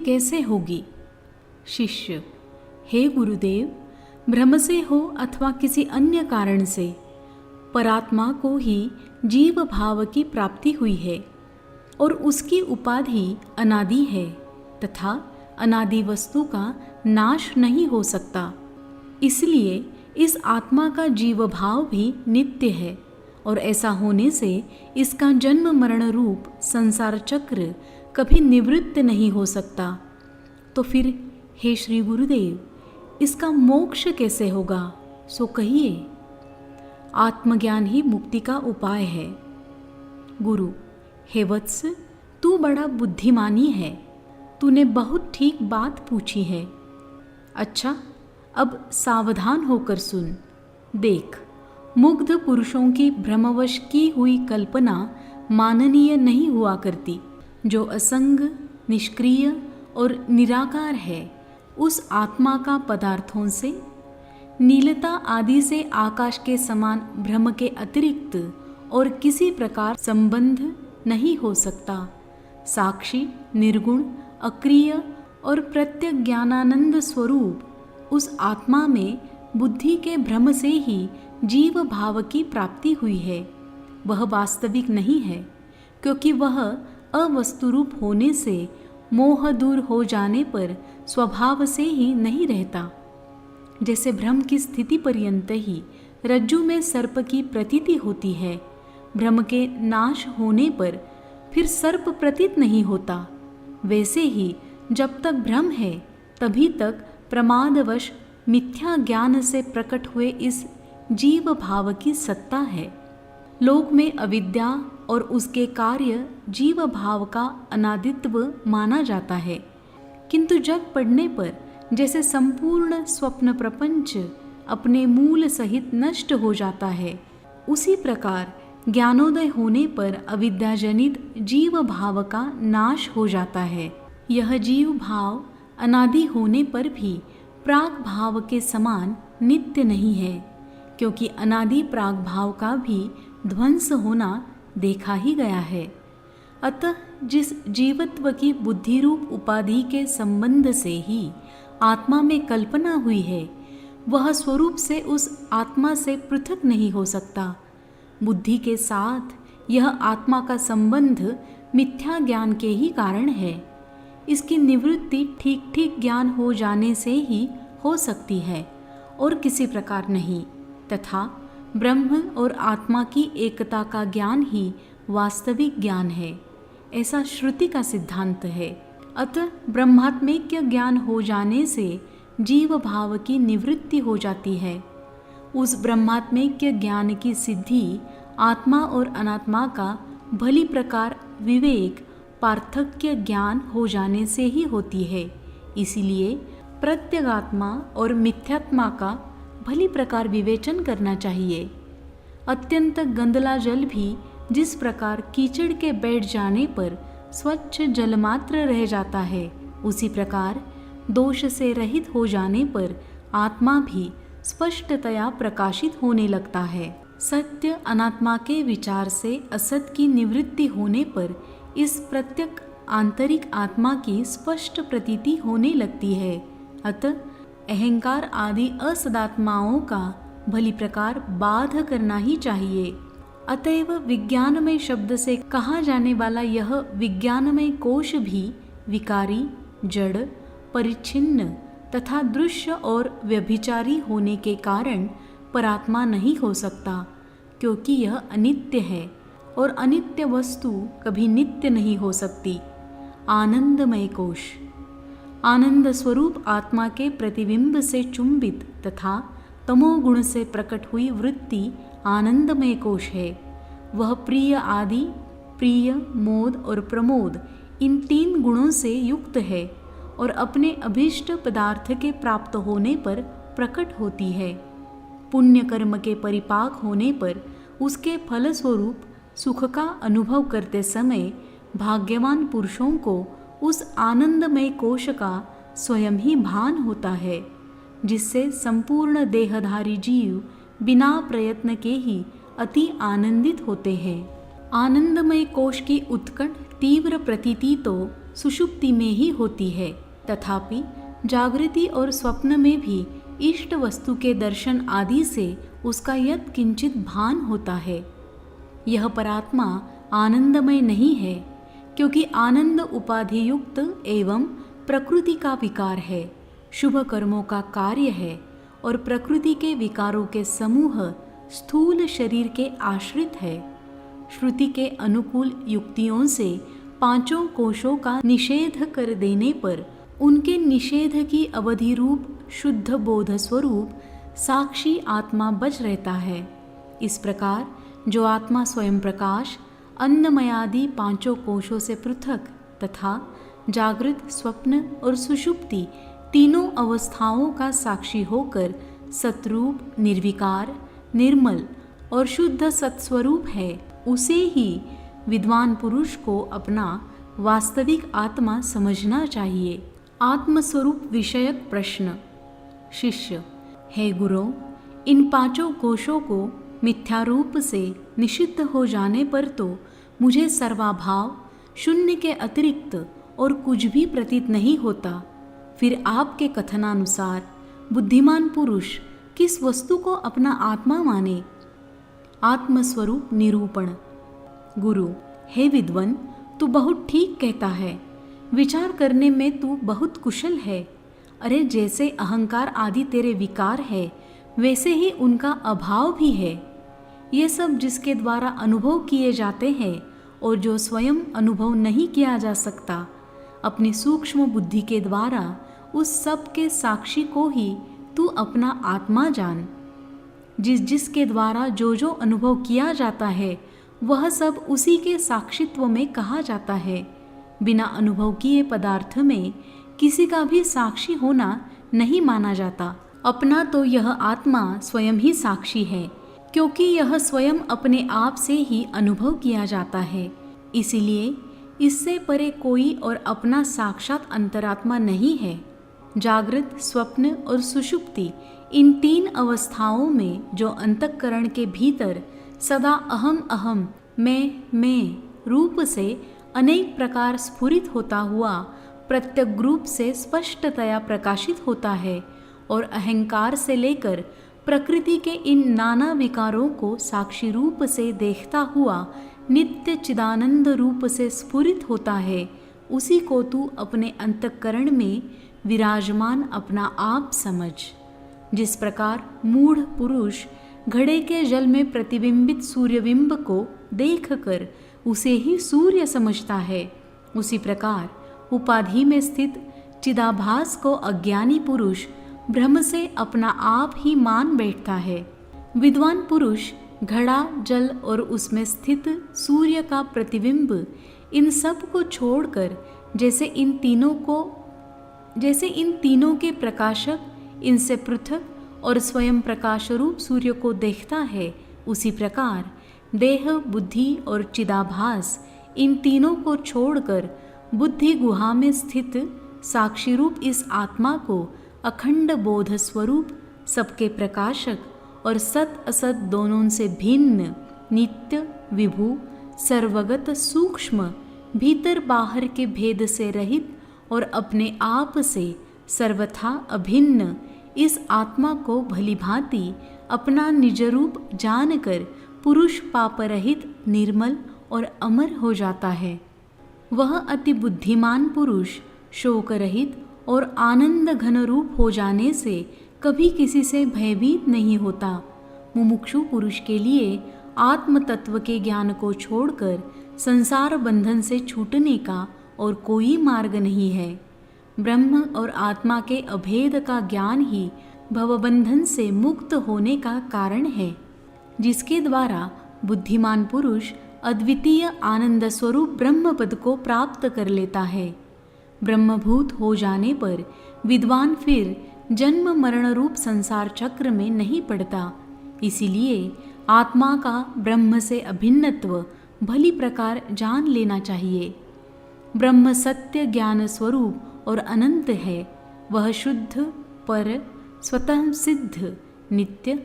कैसे होगी? शिष्य: हे गुरुदेव, भ्रम से हो अथवा किसी अन्य कारण से परात्मा को ही जीव भाव की प्राप्ति हुई है और उसकी उपाधि अनादि है तथा अनादि वस्तु का नाश नहीं हो सकता। इसलिए इस आत्मा का जीव भाव भी नित्य है और ऐसा होने से इसका जन्म मरण रूप संसार चक्र कभी निवृत्त नहीं हो सकता। तो फिर हे श्री गुरुदेव, इसका मोक्ष कैसे होगा, सो कहिए। आत्मज्ञान ही मुक्ति का उपाय है। गुरु: हे वत्स, तू बड़ा बुद्धिमानी है, तूने बहुत ठीक बात पूछी है। अच्छा, अब सावधान होकर सुन। देख, मुग्ध पुरुषों की भ्रमवश की हुई कल्पना माननीय नहीं हुआ करती। जो असंग, निष्क्रिय और निराकार है, उस आत्मा का पदार्थों से, नीलता आदि से आकाश के समान भ्रम के अतिरिक्त और किसी प्रकार संबंध नहीं हो सकता। साक्षी, निर्गुण, अक्रिय और प्रत्यक ज्ञानानंद स्वरूप उस आत्मा में बुद्धि के भ्रम से ही जीव भाव की प्राप्ति हुई है। वह वास्तविक नहीं है, क्योंकि वह अवस्तुरूप होने से मोह दूर हो जाने पर स्वभाव से ही नहीं रहता। जैसे भ्रम की स्थिति पर्यंत ही रज्जु में सर्प की प्रतीति होती है, भ्रम के नाश होने पर फिर सर्प प्रतीत नहीं होता, वैसे ही जब तक भ्रम है तभी तक प्रमादवश मिथ्या ज्ञान से प्रकट हुए इस जीव भाव की सत्ता है। लोक में अविद्या और उसके कार्य जीव भाव का अनादित्व माना जाता है, किंतु जग पड़ने पर जैसे संपूर्ण स्वप्न प्रपंच अपने मूल सहित नष्ट हो जाता है, उसी प्रकार ज्ञानोदय होने पर अविद्याजनित जीव भाव का नाश हो जाता है। यह जीव भाव अनादि होने पर भी प्राग भाव के समान नित्य नहीं है, क्योंकि अनादि प्राग भाव का भी ध्वंस होना देखा ही गया है। अतः जिस जीवत्व की बुद्धि रूप उपाधि के संबंध से ही आत्मा में कल्पना हुई है, वह स्वरूप से उस आत्मा से पृथक नहीं हो सकता। बुद्धि के साथ यह आत्मा का संबंध मिथ्या ज्ञान के ही कारण है। इसकी निवृत्ति ठीक ठीक ज्ञान हो जाने से ही हो सकती है और किसी प्रकार नहीं, तथा ब्रह्म और आत्मा की एकता का ज्ञान ही वास्तविक ज्ञान है, ऐसा श्रुति का सिद्धांत है। अतः ब्रह्मात्मैक्य ज्ञान हो जाने से जीव भाव की निवृत्ति हो जाती है। उस ब्रह्मात्मैक्य ज्ञान की सिद्धि आत्मा और अनात्मा का भली प्रकार विवेक पार्थक्य ज्ञान हो जाने से ही होती है। इसीलिए प्रत्यगात्मा और मिथ्यात्मा का भली प्रकार विवेचन करना चाहिए। अत्यंत गंदला जल भी जिस प्रकार कीचड़ के बैठ जाने पर स्वच्छ जलमात्र रह जाता है, उसी प्रकार दोष से रहित हो जाने पर आत्मा भी स्पष्टतया प्रकाशित होने लगता है। सत्य अनात्मा के विचार से असत की निवृत्ति होने पर इस प्रत्यक आंतरिक आत्मा की स्पष्ट प्रतीति होने लगती है। अतः अहंकार आदि असदात्माओं का भली प्रकार बाध करना ही चाहिए। अतएव विज्ञानमय शब्द से कहा जाने वाला यह विज्ञानमय कोश भी विकारी, जड़, परिच्छिन्न तथा दृश्य और व्यभिचारी होने के कारण परात्मा नहीं हो सकता, क्योंकि यह अनित्य है और अनित्य वस्तु कभी नित्य नहीं हो सकती। आनंदमय कोश आनंद स्वरूप आत्मा के प्रतिबिंब से चुंबित तथा तमोगुण से प्रकट हुई वृत्ति आनंदमय कोश है। वह प्रिय आदि, प्रिय, मोद और प्रमोद इन तीन गुणों से युक्त है और अपने अभीष्ट पदार्थ के प्राप्त होने पर प्रकट होती है। पुण्य कर्म के परिपाक होने पर उसके फलस्वरूप सुख का अनुभव करते समय भाग्यवान पुरुषों को उस आनंदमय कोश का स्वयं ही भान होता है, जिससे संपूर्ण देहधारी जीव बिना प्रयत्न के ही अति आनंदित होते हैं। आनंदमय कोश की उत्कट तीव्र प्रतीति तो सुषुप्ति में ही होती है, तथापि जागृति और स्वप्न में भी इष्ट वस्तु के दर्शन आदि से उसका यत् किंचित भान होता है। यह परात्मा आनंदमय नहीं है, क्योंकि आनंद उपाधि युक्त एवं प्रकृति का विकार है, शुभ कर्मों का कार्य है और प्रकृति के विकारों के समूह स्थूल शरीर के आश्रित है। श्रुति के अनुकूल युक्तियों से पांचों कोशों का निषेध कर देने पर उनके निषेध की अवधि रूप शुद्ध बोध स्वरूप साक्षी आत्मा बच रहता है। इस प्रकार जो आत्मा स्वयं प्रकाश अन्नमयादि पांचों कोशों से पृथक तथा जागृत, स्वप्न और सुषुप्ति तीनों अवस्थाओं का साक्षी होकर सतरूप, निर्विकार, निर्मल और शुद्ध सत्स्वरूप है, उसे ही विद्वान पुरुष को अपना वास्तविक आत्मा समझना चाहिए। आत्मस्वरूप विषयक प्रश्न। शिष्य: हे गुरु, इन पांचों कोशों को मिथ्या रूप से निषिद्ध हो जाने पर तो मुझे सर्वाभाव, शून्य के अतिरिक्त और कुछ भी प्रतीत नहीं होता। फिर आपके कथनानुसार बुद्धिमान पुरुष किस वस्तु को अपना आत्मा माने? आत्मस्वरूप निरूपण। गुरु: हे विद्वन, तू बहुत ठीक कहता है। विचार करने में तू बहुत कुशल है। अरे, जैसे अहंकार आदि तेरे विकार है, वैसे ही उनका अभाव भी है। ये सब जिसके द्वारा अनुभव किए जाते हैं और जो स्वयं अनुभव नहीं किया जा सकता, अपनी सूक्ष्म बुद्धि के द्वारा उस सब के साक्षी को ही तू अपना आत्मा जान। जिसके द्वारा जो जो अनुभव किया जाता है वह सब उसी के साक्षित्व में कहा जाता है। बिना अनुभव किए पदार्थ में किसी का भी साक्षी होना नहीं माना जाता। अपना तो यह आत्मा स्वयं ही साक्षी है, क्योंकि यह स्वयं अपने आप से ही अनुभव किया जाता है। इसीलिए इससे परे कोई और अपना साक्षात अंतरात्मा नहीं है। जागृत, स्वप्न और सुषुप्ति, इन तीन अवस्थाओं में जो अंतःकरण के भीतर सदा अहम अहम, मैं रूप से अनेक प्रकार स्फुरित होता हुआ प्रत्यक रूप से स्पष्टतया प्रकाशित होता है और अहंकार से लेकर प्रकृति के इन नाना विकारों को साक्षी रूप से देखता हुआ नित्य चिदानंद रूप से स्फुरित होता है, उसी को तू अपने अंतःकरण में विराजमान अपना आप समझ। जिस प्रकार मूढ़ पुरुष घड़े के जल में प्रतिबिंबित सूर्यबिंब को देखकर उसे ही सूर्य समझता है, उसी प्रकार उपाधि में स्थित चिदाभास को अज्ञानी पुरुष भ्रम से अपना आप ही मान बैठता है। विद्वान पुरुष घड़ा, जल और उसमें स्थित सूर्य का प्रतिबिंब, इन सब को छोड़कर जैसे इन तीनों के प्रकाशक, इनसे पृथक और स्वयं प्रकाश रूप सूर्य को देखता है, उसी प्रकार देह, बुद्धि और चिदाभास, इन तीनों को छोड़कर बुद्धि गुहा में स्थित साक्षी रूप इस आत्मा को अखंड बोध स्वरूप, सबके प्रकाशक और सत असत दोनों से भिन्न, नित्य, विभु, सर्वगत, सूक्ष्म, भीतर बाहर के भेद से रहित और अपने आप से सर्वथा अभिन्न इस आत्मा को भली भांति अपना निज रूप जानकर पुरुष पाप रहित, निर्मल और अमर हो जाता है। वह अति बुद्धिमान पुरुष शोक रहित और आनंद घन रूप हो जाने से कभी किसी से भयभीत नहीं होता। मुमुक्षु पुरुष के लिए आत्म तत्व के ज्ञान को छोड़कर संसार बंधन से छूटने का और कोई मार्ग नहीं है। ब्रह्म और आत्मा के अभेद का ज्ञान ही भवबंधन से मुक्त होने का कारण है, जिसके द्वारा बुद्धिमान पुरुष अद्वितीय आनंद स्वरूप ब्रह्म पद को प्राप्त कर लेता है। ब्रह्मभूत हो जाने पर विद्वान फिर जन्म मरण रूप संसार चक्र में नहीं पड़ता। इसीलिए आत्मा का ब्रह्म से अभिन्नत्व भली प्रकार जान लेना चाहिए। ब्रह्म सत्य ज्ञान स्वरूप और अनंत है। वह शुद्ध, पर, स्वतः सिद्ध, नित्य,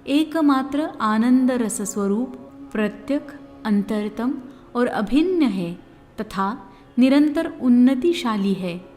एकमात्र आनंद रस स्वरूप, प्रत्यक, अंतरतम और अभिन्न है तथा निरंतर उन्नतिशाली है।